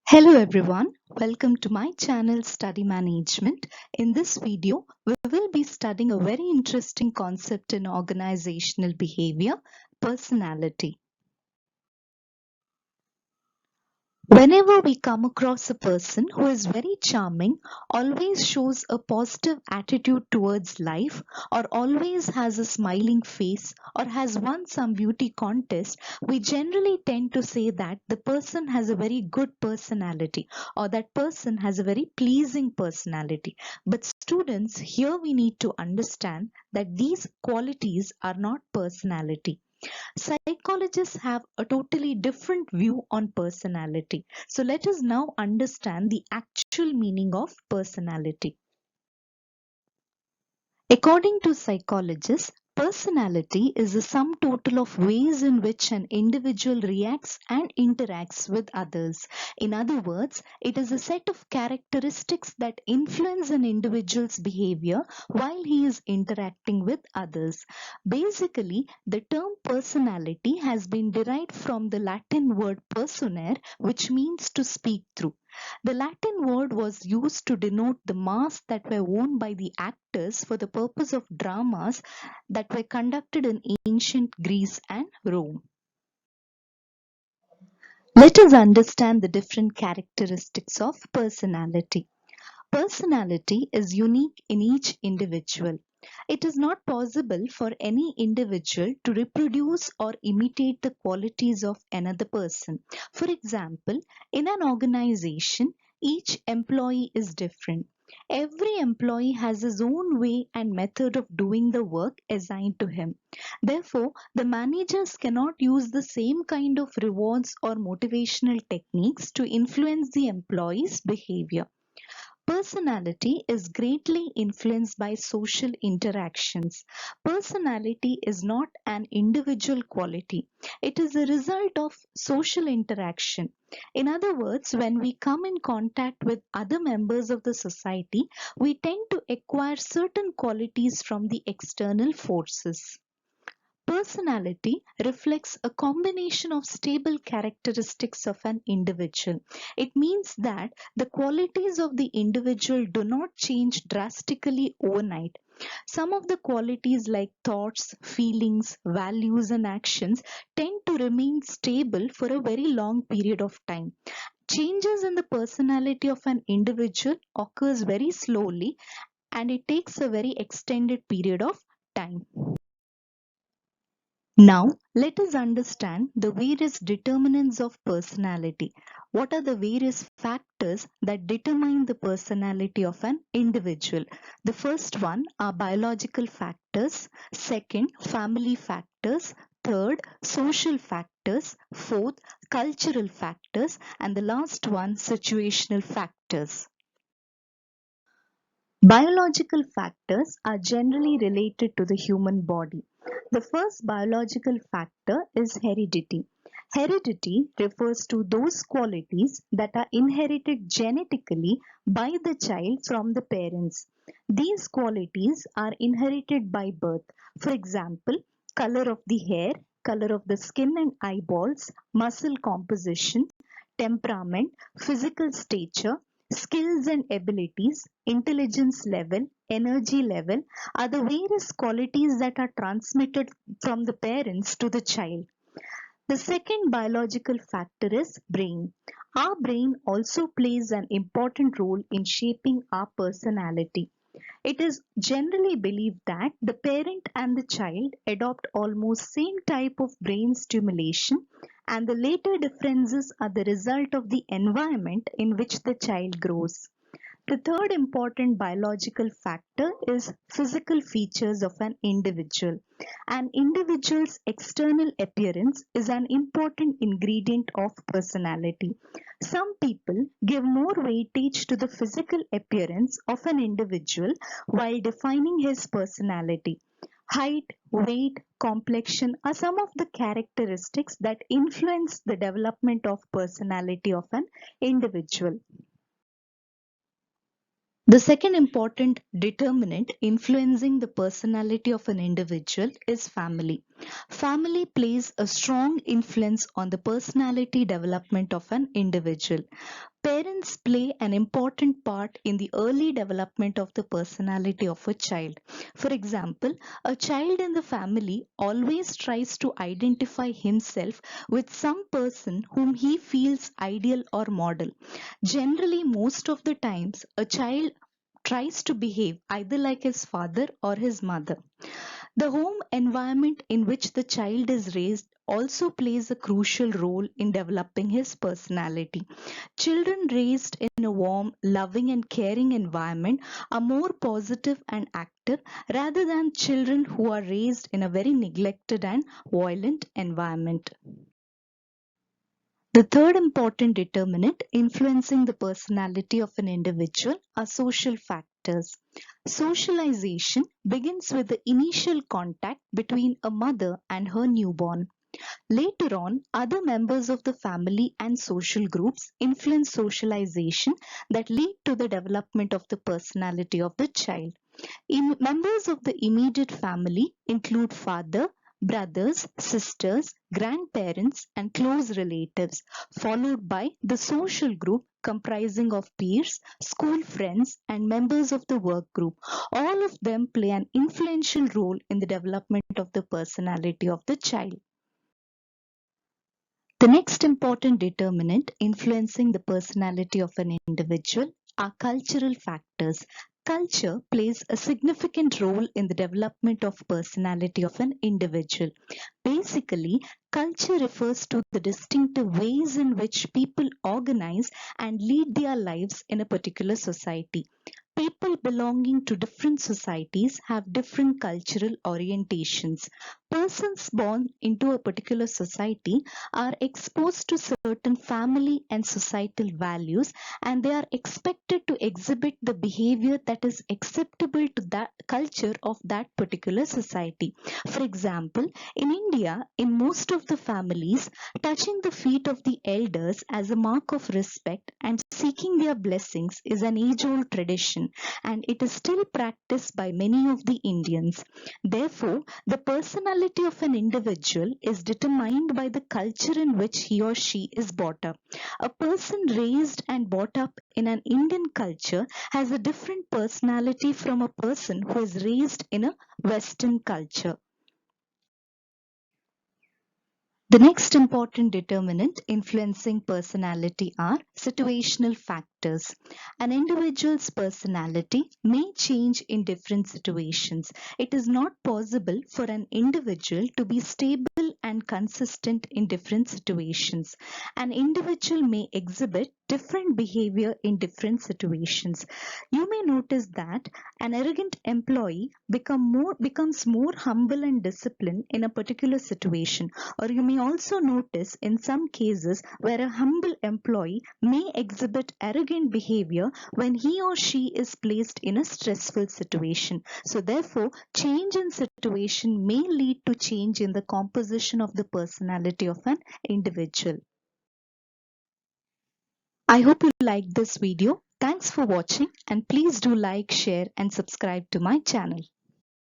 Hello everyone, welcome to my channel Study Management. In this video, we will be studying a very interesting concept in organizational behavior, personality. Whenever we come across a person who is very charming, always shows a positive attitude towards life, or always has a smiling face, or has won some beauty contest, we generally tend to say that the person has a very good personality, or that person has a very pleasing personality. But students, here we need to understand that these qualities are not personality. Psychologists have a totally different view on personality. So let us now understand the actual meaning of personality. According to psychologists, personality is the sum total of ways in which an individual reacts and interacts with others. In other words, it is a set of characteristics that influence an individual's behavior while he is interacting with others. Basically, the term personality has been derived from the Latin word personare, which means to speak through. The Latin word was used to denote the masks that were worn by the actors for the purpose of dramas that were conducted in ancient Greece and Rome. Let us understand the different characteristics of personality. Personality is unique in each individual. It is not possible for any individual to reproduce or imitate the qualities of another person. For example, in an organization, each employee is different. Every employee has his own way and method of doing the work assigned to him. Therefore, the managers cannot use the same kind of rewards or motivational techniques to influence the employee's behavior. Personality is greatly influenced by social interactions. Personality is not an individual quality. It is a result of social interaction. In other words, when we come in contact with other members of the society, we tend to acquire certain qualities from the external forces. Personality reflects a combination of stable characteristics of an individual. It means that the qualities of the individual do not change drastically overnight. Some of the qualities like thoughts, feelings, values, and actions tend to remain stable for a very long period of time. Changes in the personality of an individual occurs very slowly and it takes a very extended period of time. Now, let us understand the various determinants of personality. What are the various factors that determine the personality of an individual? The first one are biological factors, second, family factors, third, social factors, fourth, cultural factors, and the last one, situational factors. Biological factors are generally related to the human body. The first biological factor is heredity. Heredity refers to those qualities that are inherited genetically by the child from the parents. These qualities are inherited by birth. For example, color of the hair, color of the skin and eyeballs, muscle composition, temperament, physical stature, skills and abilities, intelligence level, energy level are the various qualities that are transmitted from the parents to the child. The second biological factor is brain. Our brain also plays an important role in shaping our personality. It is generally believed that the parent and the child adopt almost same type of brain stimulation and the later differences are the result of the environment in which the child grows. The third important biological factor is physical features of an individual. An individual's external appearance is an important ingredient of personality. Some people give more weightage to the physical appearance of an individual while defining his personality. Height, weight, complexion are some of the characteristics that influence the development of personality of an individual. The second important determinant influencing the personality of an individual is family. Family plays a strong influence on the personality development of an individual. Parents play an important part in the early development of the personality of a child. For example, a child in the family always tries to identify himself with some person whom he feels ideal or model. Generally, most of the times, a child tries to behave either like his father or his mother. The home environment in which the child is raised also plays a crucial role in developing his personality. Children raised in a warm, loving, and caring environment are more positive and active rather than children who are raised in a very neglected and violent environment. The third important determinant influencing the personality of an individual are social factors. Socialization begins with the initial contact between a mother and her newborn. Later on, other members of the family and social groups influence socialization that lead to the development of the personality of the child. Members of the immediate family include father, brothers, sisters, grandparents, and close relatives, followed by the social group comprising of peers, school friends, and members of the work group. All of them play an influential role in the development of the personality of the child. The next important determinant influencing the personality of an individual are cultural factors. Culture plays a significant role in the development of personality of an individual. Basically, culture refers to the distinctive ways in which people organize and lead their lives in a particular society. People belonging to different societies have different cultural orientations. Persons born into a particular society are exposed to certain family and societal values, and they are expected to exhibit the behavior that is acceptable to that culture of that particular society. For example, in India, in most of the families, touching the feet of the elders as a mark of respect and seeking their blessings is an age-old tradition, and it is still practiced by many of the Indians. Therefore, the personality of an individual is determined by the culture in which he or she is brought up. A person raised and brought up in an Indian culture has a different personality from a person who is raised in a Western culture. The next important determinant influencing personality are situational factors. An individual's personality may change in different situations. It is not possible for an individual to be stable and consistent in different situations. An individual may exhibit different behavior in different situations. You may notice that an arrogant employee becomes more humble and disciplined in a particular situation, or you may also notice in some cases where a humble employee may exhibit arrogant behavior when he or she is placed in a stressful situation. So therefore, change in situation may lead to change in the composition of the personality of an individual. I hope you liked this video. Thanks for watching, and please do like, share and subscribe to my channel.